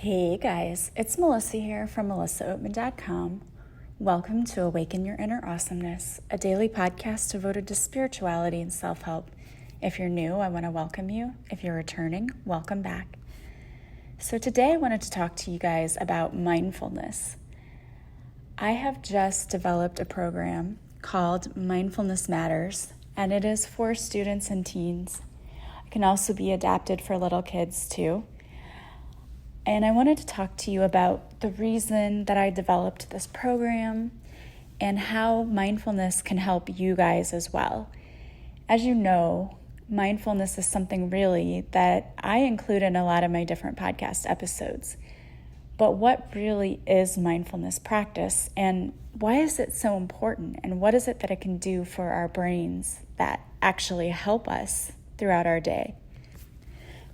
Hey guys, it's Melissa here from melissaoatman.com. Welcome to Awaken Your Inner Awesomeness, a daily podcast devoted to spirituality and self-help. If you're new, I want to welcome you. If you're returning, welcome back. So today I wanted to talk to you guys about mindfulness. I have just developed a program called Mindfulness Matters, and it is for students and teens. It can also be adapted for little kids too. And I wanted to talk to you about the reason that I developed this program and how mindfulness can help you guys as well. As you know, mindfulness is something really that I include in a lot of my different podcast episodes. But what really is mindfulness practice, and why is it so important, and what is it that it can do for our brains that actually help us throughout our day?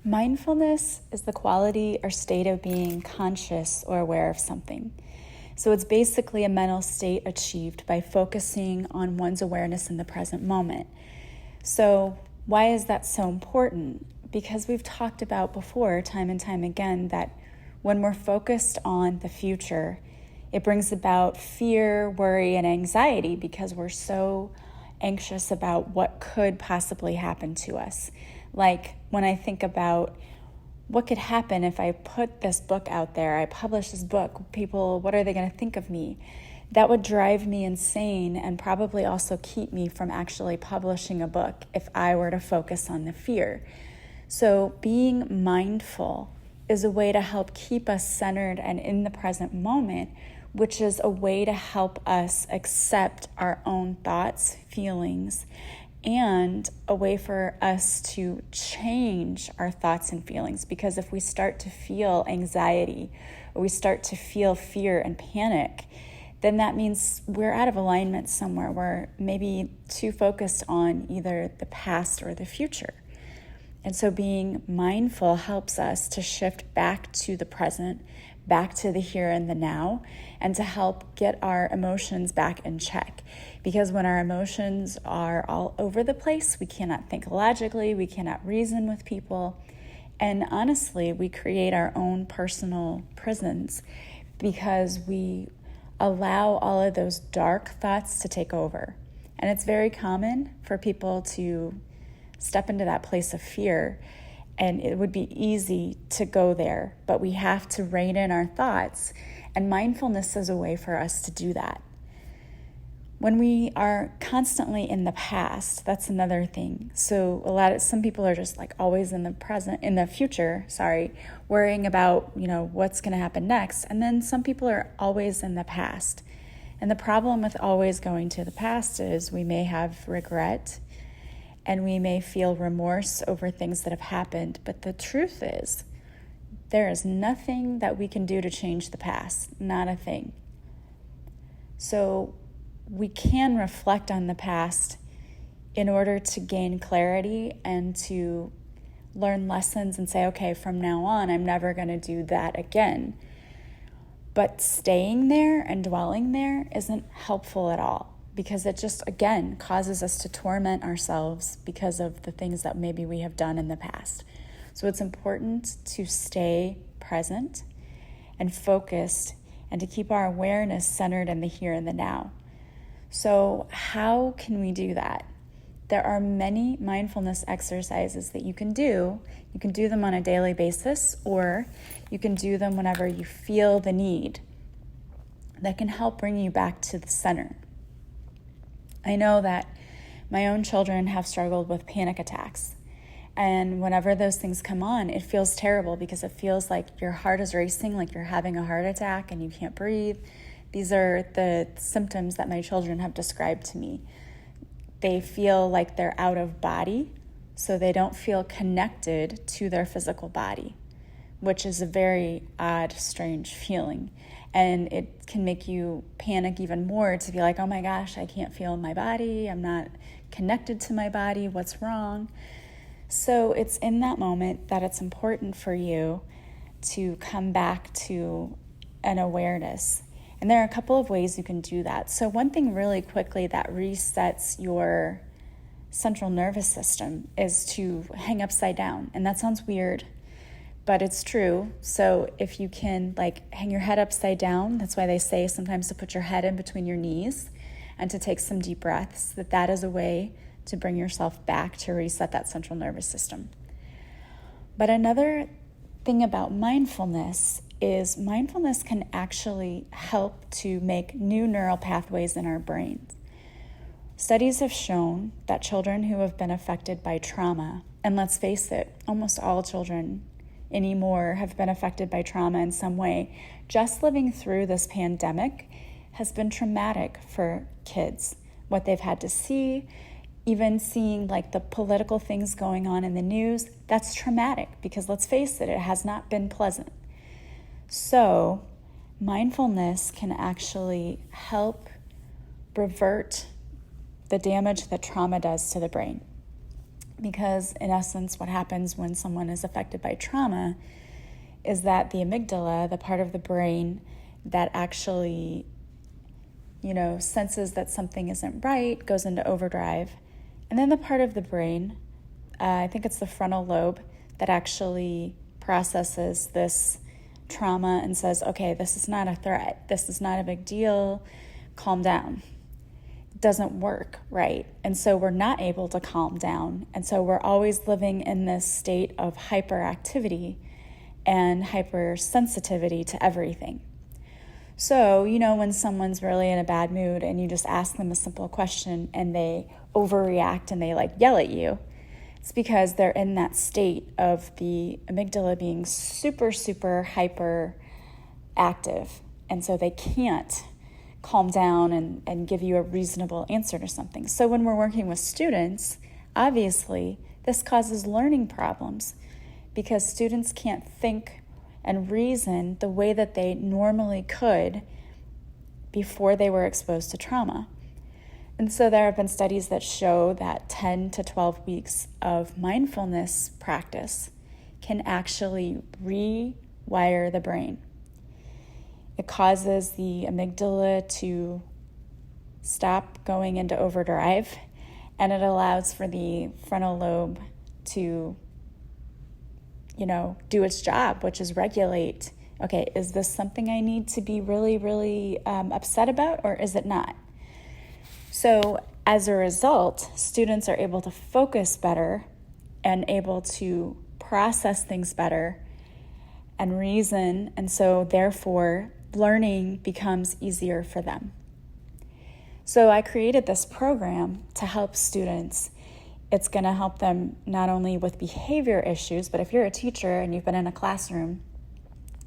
Mindfulness is the quality or state of being conscious or aware of something. So it's basically a mental state achieved by focusing on one's awareness in the present moment. So why is that so important? Because we've talked about before, time and time again, that when we're focused on the future, it brings about fear, worry, and anxiety because we're so anxious about what could possibly happen to us. Like when I think about what could happen if I put this book out there, I publish this book, people, what are they going to think of me? That would drive me insane and probably also keep me from actually publishing a book if I were to focus on the fear. So being mindful is a way to help keep us centered and in the present moment, which is a way to help us accept our own thoughts, feelings, and a way for us to change our thoughts and feelings. Because if we start to feel anxiety or we start to feel fear and panic, then that means we're out of alignment somewhere. We're maybe too focused on either the past or the future. And so being mindful helps us to shift back to the present, back to the here and the now, and to help get our emotions back in check. Because when our emotions are all over the place, we cannot think logically, we cannot reason with people, and honestly, we create our own personal prisons because we allow all of those dark thoughts to take over. And it's very common for people to step into that place of fear, and it would be easy to go there, but we have to rein in our thoughts, and mindfulness is a way for us to do that. When we are constantly in the past, that's another thing. So some people are just like always in the future, worrying about, what's going to happen next. And then some people are always in the past. And the problem with always going to the past is we may have regret and we may feel remorse over things that have happened. But the truth is, there is nothing that we can do to change the past, not a thing. So we can reflect on the past in order to gain clarity and to learn lessons and say, okay, from now on, I'm never going to do that again. But staying there and dwelling there isn't helpful at all, because it just, again, causes us to torment ourselves because of the things that maybe we have done in the past. So it's important to stay present and focused and to keep our awareness centered in the here and the now. So how can we do that? There are many mindfulness exercises that you can do. You can do them on a daily basis, or you can do them whenever you feel the need that can help bring you back to the center. I know that my own children have struggled with panic attacks. And whenever those things come on, it feels terrible because it feels like your heart is racing, like you're having a heart attack and you can't breathe. These are the symptoms that my children have described to me. They feel like they're out of body, so they don't feel connected to their physical body, which is a very odd, strange feeling. And it can make you panic even more to be like, oh my gosh, I can't feel my body. I'm not connected to my body. What's wrong? So it's in that moment that it's important for you to come back to an awareness. And there are a couple of ways you can do that. So one thing really quickly that resets your central nervous system is to hang upside down. And that sounds weird, but it's true. So if you can hang your head upside down, that's why they say sometimes to put your head in between your knees and to take some deep breaths, that is a way to bring yourself back to reset that central nervous system. But another thing about mindfulness is mindfulness can actually help to make new neural pathways in our brains. Studies have shown that children who have been affected by trauma, and let's face it, almost all children anymore have been affected by trauma in some way. Just living through this pandemic has been traumatic for kids. What they've had to see, even seeing the political things going on in the news, that's traumatic because let's face it, it has not been pleasant. So mindfulness can actually help revert the damage that trauma does to the brain. Because in essence, what happens when someone is affected by trauma is that the amygdala, the part of the brain that actually, senses that something isn't right, goes into overdrive. And then the part of the brain, I think it's the frontal lobe, that actually processes this trauma and says, okay, this is not a threat. This is not a big deal. Calm down. Doesn't work, right? And so we're not able to calm down. And so we're always living in this state of hyperactivity and hypersensitivity to everything. So, when someone's really in a bad mood and you just ask them a simple question and they overreact and they yell at you, it's because they're in that state of the amygdala being super, super hyper active. And so they can't calm down and give you a reasonable answer to something. So when we're working with students, obviously this causes learning problems because students can't think and reason the way that they normally could before they were exposed to trauma. And so there have been studies that show that 10 to 12 weeks of mindfulness practice can actually rewire the brain. It causes the amygdala to stop going into overdrive, and it allows for the frontal lobe to, do its job, which is regulate, okay, is this something I need to be really, really upset about, or is it not? So as a result, students are able to focus better and able to process things better and reason, and so therefore learning becomes easier for them. So I created this program to help students. It's going to help them not only with behavior issues, but if you're a teacher and you've been in a classroom,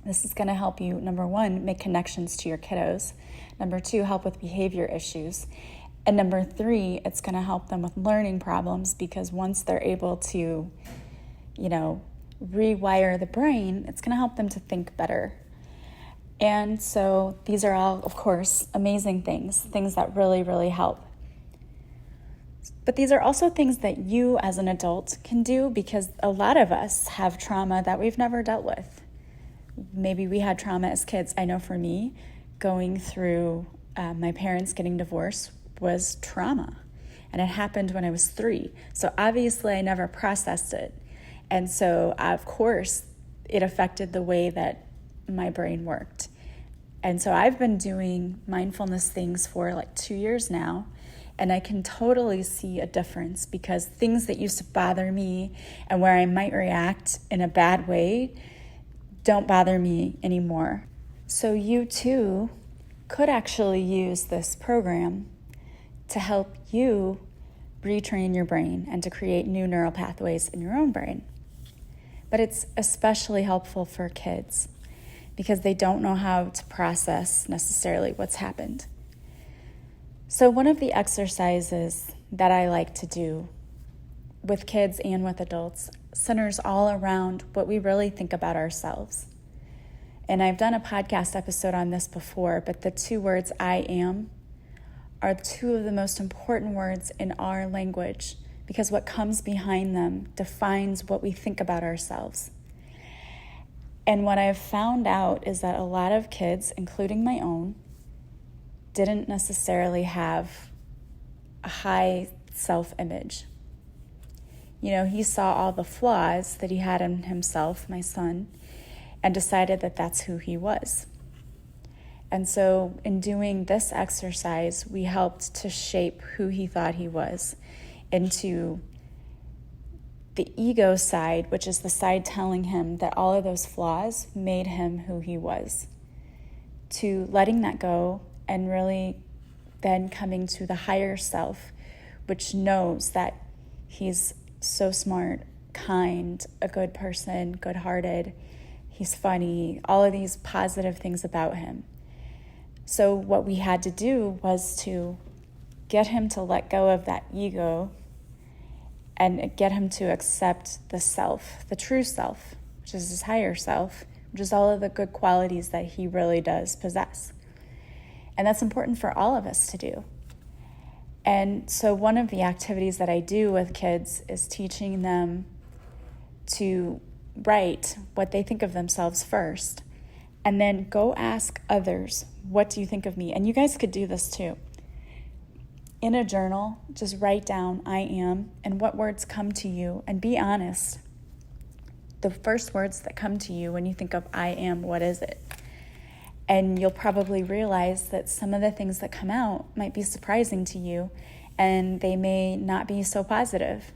this is going to help you, number one, make connections to your kiddos. Number two, help with behavior issues. And number three, it's going to help them with learning problems because once they're able to, rewire the brain, it's going to help them to think better. And so these are all, of course, amazing things that really, really help. But these are also things that you as an adult can do because a lot of us have trauma that we've never dealt with. Maybe we had trauma as kids. I know for me, going through my parents getting divorced was trauma. And it happened when I was 3. So obviously I never processed it. And so, of course, it affected the way that my brain worked. And so I've been doing mindfulness things for 2 years now, and I can totally see a difference because things that used to bother me and where I might react in a bad way don't bother me anymore. So you too could actually use this program to help you retrain your brain and to create new neural pathways in your own brain. But it's especially helpful for kids because they don't know how to process necessarily what's happened. So one of the exercises that I like to do with kids and with adults centers all around what we really think about ourselves. And I've done a podcast episode on this before, but the 2 words I am are 2 of the most important words in our language because what comes behind them defines what we think about ourselves. And what I've found out is that a lot of kids, including my own, didn't necessarily have a high self-image. He saw all the flaws that he had in himself, my son, and decided that that's who he was. And so in doing this exercise, we helped to shape who he thought he was into the ego side, which is the side telling him that all of those flaws made him who he was, to letting that go and really then coming to the higher self, which knows that he's so smart, kind, a good person, good-hearted, he's funny, all of these positive things about him. So what we had to do was to get him to let go of that ego and get him to accept the self, the true self, which is his higher self, which is all of the good qualities that he really does possess. And that's important for all of us to do. And so one of the activities that I do with kids is teaching them to write what they think of themselves first, and then go ask others, what do you think of me? And you guys could do this too. In a journal, just write down, I am, and what words come to you, and be honest. The first words that come to you when you think of I am, what is it? And you'll probably realize that some of the things that come out might be surprising to you, and they may not be so positive,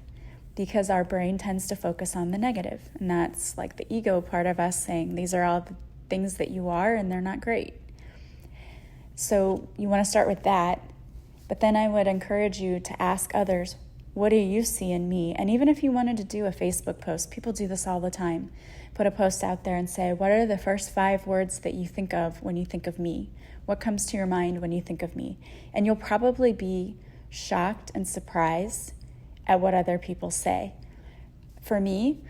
because our brain tends to focus on the negative. And that's like the ego part of us saying, these are all the things that you are, and they're not great. So you want to start with that. But then I would encourage you to ask others, what do you see in me? And even if you wanted to do a Facebook post, people do this all the time. Put a post out there and say, what are the first 5 words that you think of when you think of me? What comes to your mind when you think of me? And you'll probably be shocked and surprised at what other people say. For me,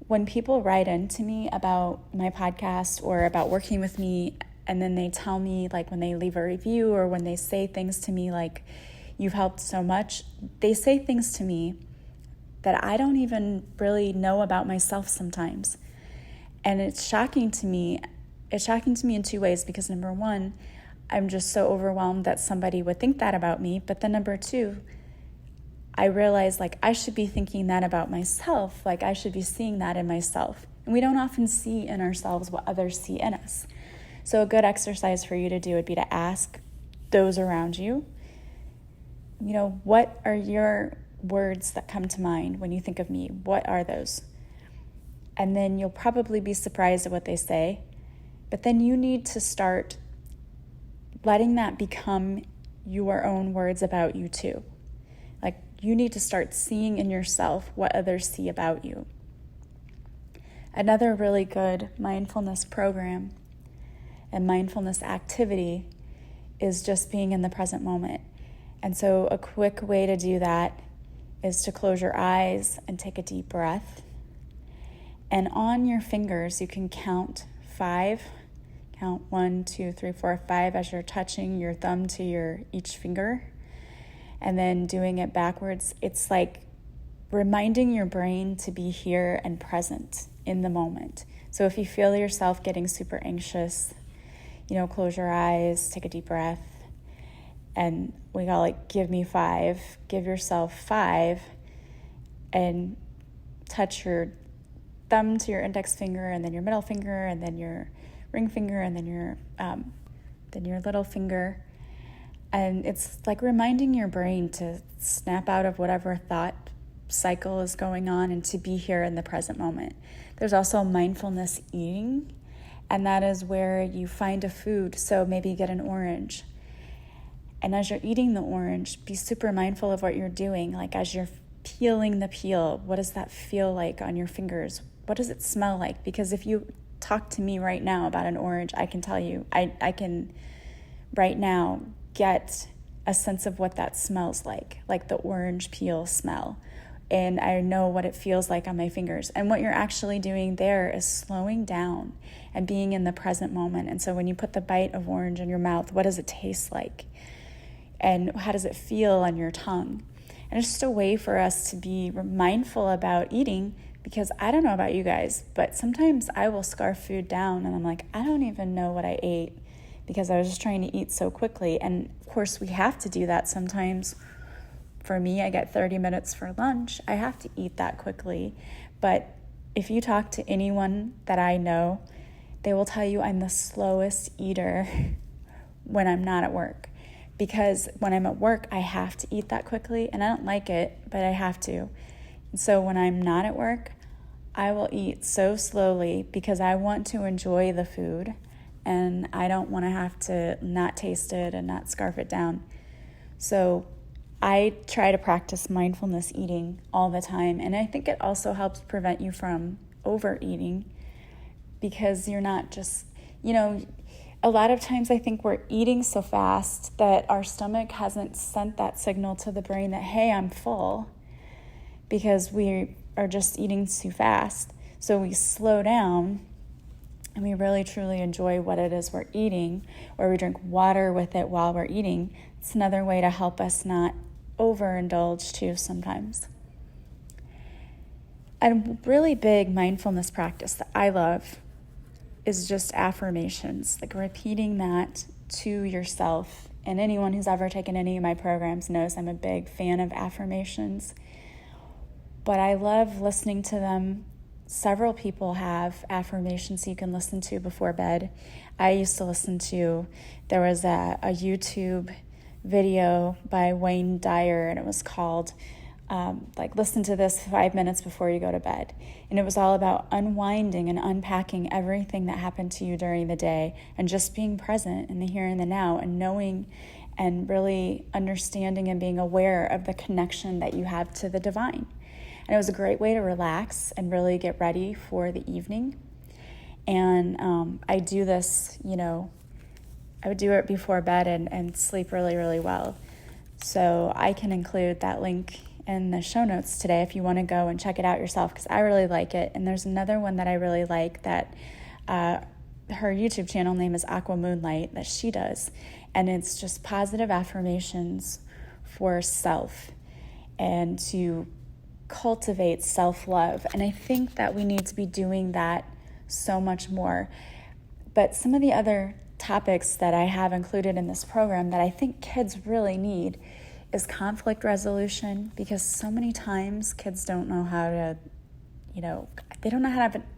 when people write into me about my podcast or about working with me, and then they tell me, like when they leave a review or when they say things to me like, you've helped so much, they say things to me that I don't even really know about myself sometimes. And it's shocking to me. It's shocking to me in 2 ways, because number 1, I'm just so overwhelmed that somebody would think that about me. But then number 2, I realize like I should be thinking that about myself, like I should be seeing that in myself. And we don't often see in ourselves what others see in us. So a good exercise for you to do would be to ask those around you, what are your words that come to mind when you think of me? What are those? And then you'll probably be surprised at what they say. But then you need to start letting that become your own words about you too. Like you need to start seeing in yourself what others see about you. Another really good mindfulness program and mindfulness activity is just being in the present moment. And so a quick way to do that is to close your eyes and take a deep breath. And on your fingers, you can count 5. Count 1, 2, 3, 4, 5 as you're touching your thumb to each finger. And then doing it backwards. It's like reminding your brain to be here and present in the moment. So if you feel yourself getting super anxious, close your eyes, take a deep breath, and we call it give me 5. Give yourself 5 and touch your thumb to your index finger, and then your middle finger, and then your ring finger, and then your little finger. And it's like reminding your brain to snap out of whatever thought cycle is going on and to be here in the present moment. There's also mindfulness eating, and that is where you find a food. So maybe get an orange. And as you're eating the orange, be super mindful of what you're doing. Like as you're peeling the peel, what does that feel like on your fingers? What does it smell like? Because if you talk to me right now about an orange, I can tell you, I can right now get a sense of what that smells like the orange peel smell. And I know what it feels like on my fingers. And what you're actually doing there is slowing down and being in the present moment. And so when you put the bite of orange in your mouth, what does it taste like? And how does it feel on your tongue? And it's just a way for us to be mindful about eating, because I don't know about you guys, but sometimes I will scarf food down and I'm like, I don't even know what I ate because I was just trying to eat so quickly. And of course we have to do that sometimes For me, I get 30 minutes for lunch. I have to eat that quickly. But if you talk to anyone that I know, they will tell you I'm the slowest eater when I'm not at work. Because when I'm at work, I have to eat that quickly, and I don't like it, but I have to. And so when I'm not at work, I will eat so slowly because I want to enjoy the food, and I don't want to have to not taste it and not scarf it down. So I try to practice mindfulness eating all the time, and I think it also helps prevent you from overeating because you're not just, a lot of times I think we're eating so fast that our stomach hasn't sent that signal to the brain that, hey, I'm full, because we are just eating too fast. So we slow down and we really truly enjoy what it is we're eating, or we drink water with it while we're eating. It's another way to help us not overindulge too sometimes. A really big mindfulness practice that I love is just affirmations, like repeating that to yourself. And anyone who's ever taken any of my programs knows I'm a big fan of affirmations. But I love listening to them. Several people have affirmations you can listen to before bed. I used to listen to, there was a YouTube video by Dyer, and it was called listen to this 5 minutes before you go to bed. And it was all about unwinding and unpacking everything that happened to you during the day and just being present in the here and the now, and knowing and really understanding and being aware of the connection that you have to the divine. And it was a great way to relax and really get ready for the evening. And I do this, I would do it before bed and sleep really, really well. So I can include that link in the show notes today if you want to go and check it out yourself, because I really like it. And there's another one that I really like that her YouTube channel name is Aqua Moonlight, that she does. And it's just positive affirmations for self and to cultivate self-love. And I think that we need to be doing that so much more. But some of the other topics that I have included in this program that I think kids really need is conflict resolution, because so many times kids don't know how to, they don't know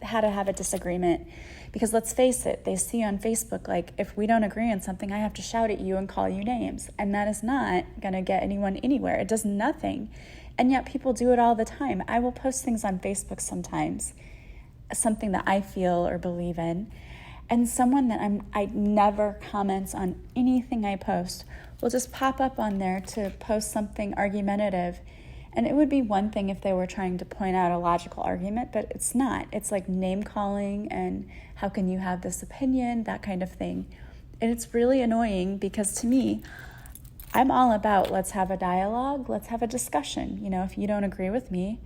how to have a disagreement. Because let's face it, they see on Facebook, like, if we don't agree on something, I have to shout at you and call you names. And that is not going to get anyone anywhere. It does nothing. And yet people do it all the time. I will post things on Facebook sometimes, something that I feel or believe in, and someone that I never comments on anything I post will just pop up on there to post something argumentative. And it would be one thing if they were trying to point out a logical argument, but it's not. It's like name calling and how can you have this opinion, that kind of thing. And it's really annoying because to me, I'm all about let's have a dialogue, let's have a discussion. If you don't agree with me,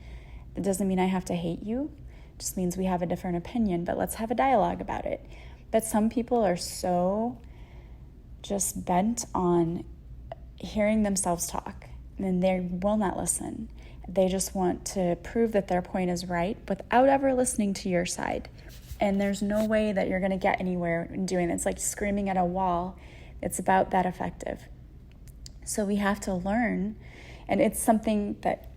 it doesn't mean I have to hate you. It just means we have a different opinion, but let's have a dialogue about it. But some people are so just bent on hearing themselves talk, and they will not listen. They just want to prove that their point is right without ever listening to your side. And there's no way that you're going to get anywhere in doing it. It's like screaming at a wall. It's about that effective. So we have to learn, and it's something that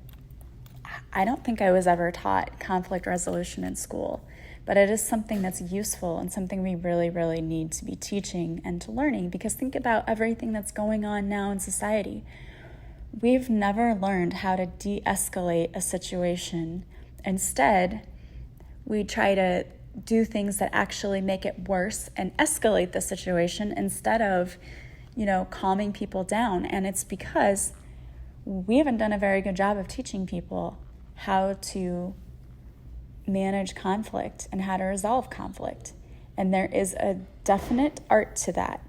I don't think I was ever taught conflict resolution in school, but it is something that's useful and something we really, really need to be teaching and to learning, because think about everything that's going on now in society. We've never learned how to de-escalate a situation. Instead, we try to do things that actually make it worse and escalate the situation instead of, calming people down. And it's because we haven't done a very good job of teaching people how to manage conflict and how to resolve conflict. And there is a definite art to that.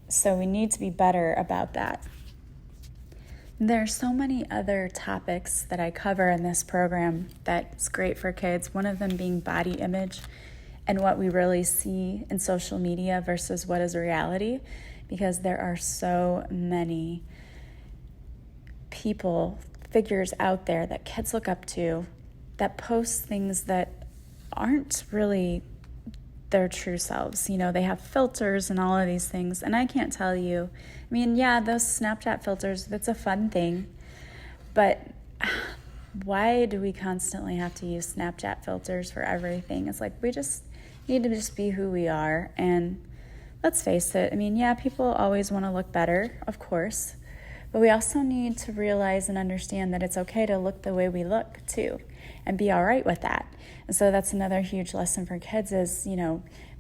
So we need to be better about that. There are so many other topics that I cover in this program that's great for kids, one of them being body image and what we really see in social media versus what is reality, because there are so many figures out there that kids look up to that post things that aren't really their true selves. They have filters and all of these things, and I can't tell you. Those Snapchat filters, that's a fun thing, But why do we constantly have to use Snapchat filters for everything? It's like we just need to just be who we are. And let's face it, I mean, yeah, people always want to look better, of course. But we also need to realize and understand that it's okay to look the way we look too, and be all right with that. And so that's another huge lesson for kids is,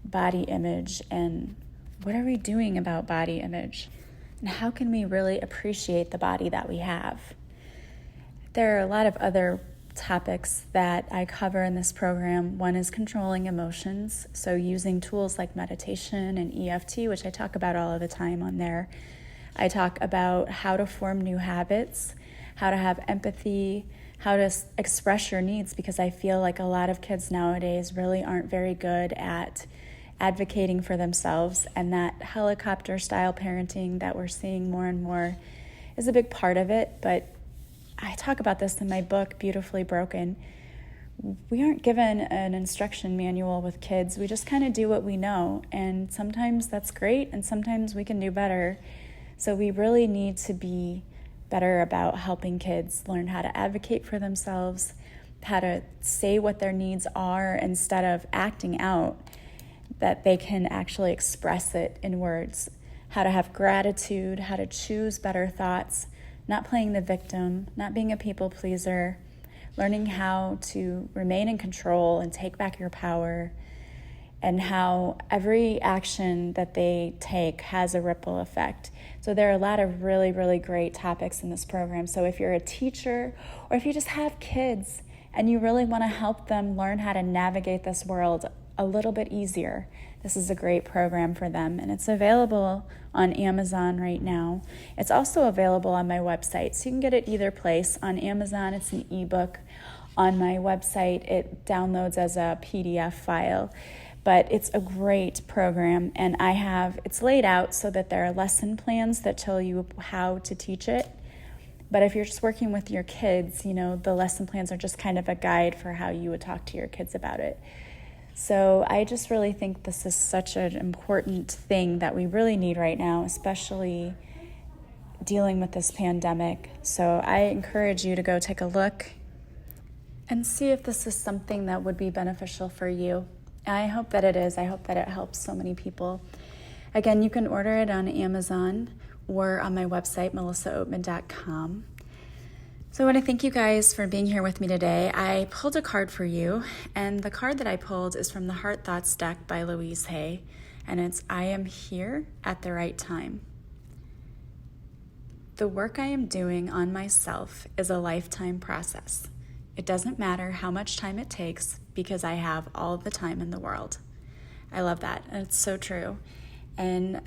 body image, and what are we doing about body image? And how can we really appreciate the body that we have? There are a lot of other topics that I cover in this program. One is controlling emotions, so using tools like meditation and EFT, which I talk about all of the time on there. I talk about how to form new habits, how to have empathy, how to express your needs, because I feel like a lot of kids nowadays really aren't very good at advocating for themselves, and that helicopter-style parenting that we're seeing more and more is a big part of it. But I talk about this in my book, Beautifully Broken. We aren't given an instruction manual with kids. We just kind of do what we know, and sometimes that's great, and sometimes we can do better. So we really need to be better about helping kids learn how to advocate for themselves, how to say what their needs are instead of acting out, that they can actually express it in words, how to have gratitude, how to choose better thoughts, not playing the victim, not being a people pleaser, learning how to remain in control and take back your power, and how every action that they take has a ripple effect. So there are a lot of really, really great topics in this program. So if you're a teacher or if you just have kids and you really want to help them learn how to navigate this world a little bit easier, this is a great program for them. And it's available on Amazon right now. It's also available on my website, so you can get it either place. On Amazon, it's an ebook. On my website, it downloads as a PDF file. But it's a great program, and it's laid out so that there are lesson plans that tell you how to teach it. But if you're just working with your kids, the lesson plans are just kind of a guide for how you would talk to your kids about it. So I just really think this is such an important thing that we really need right now, especially dealing with this pandemic. So I encourage you to go take a look and see if this is something that would be beneficial for you. I hope that it is. I hope that it helps so many people. Again, you can order it on Amazon or on my website, melissaoatman.com. So I want to thank you guys for being here with me today. I pulled a card for you, and the card that I pulled is from the Heart Thoughts deck by Louise Hay, and it's I am here at the right time. The work I am doing on myself is a lifetime process. It doesn't matter how much time it takes because I have all the time in the world. I love that, and it's so true. And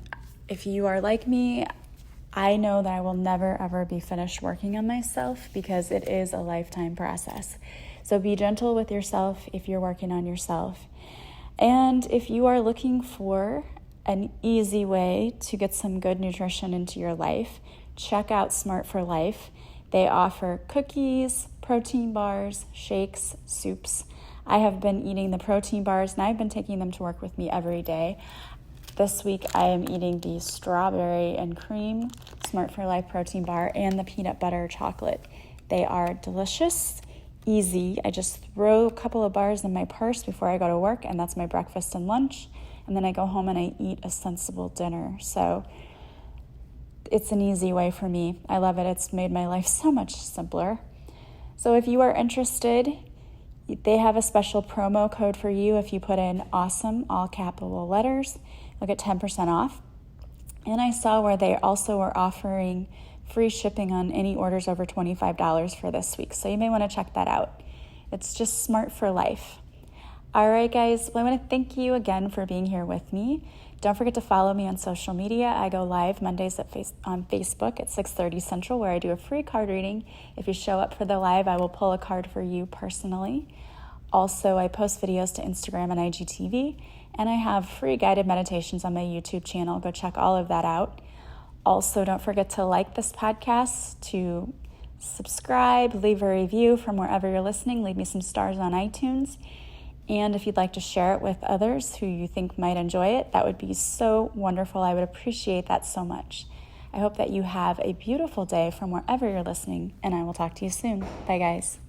if you are like me, I know that I will never, ever be finished working on myself because it is a lifetime process. So be gentle with yourself if you're working on yourself. And if you are looking for an easy way to get some good nutrition into your life, check out Smart for Life. They offer cookies, protein bars, shakes, soups. I have been eating the protein bars, and I've been taking them to work with me every day. This week, I am eating the strawberry and cream Smart for Life protein bar and the peanut butter chocolate. They are delicious, easy. I just throw a couple of bars in my purse before I go to work, and that's my breakfast and lunch. And then I go home and I eat a sensible dinner. So it's an easy way for me. I love it. It's made my life so much simpler. So if you are interested, they have a special promo code for you. If you put in AWESOME, all capital letters, you'll get 10% off. And I saw where they also were offering free shipping on any orders over $25 for this week. So you may want to check that out. It's just Smart for Life. All right, guys. Well, I want to thank you again for being here with me. Don't forget to follow me on social media. I go live Mondays on Facebook at 6:30 Central, where I do a free card reading. If you show up for the live, I will pull a card for you personally. Also, I post videos to Instagram and IGTV, and I have free guided meditations on my YouTube channel. Go check all of that out. Also, don't forget to like this podcast, to subscribe, leave a review from wherever you're listening. Leave me some stars on iTunes. And if you'd like to share it with others who you think might enjoy it, that would be so wonderful. I would appreciate that so much. I hope that you have a beautiful day from wherever you're listening, and I will talk to you soon. Bye, guys.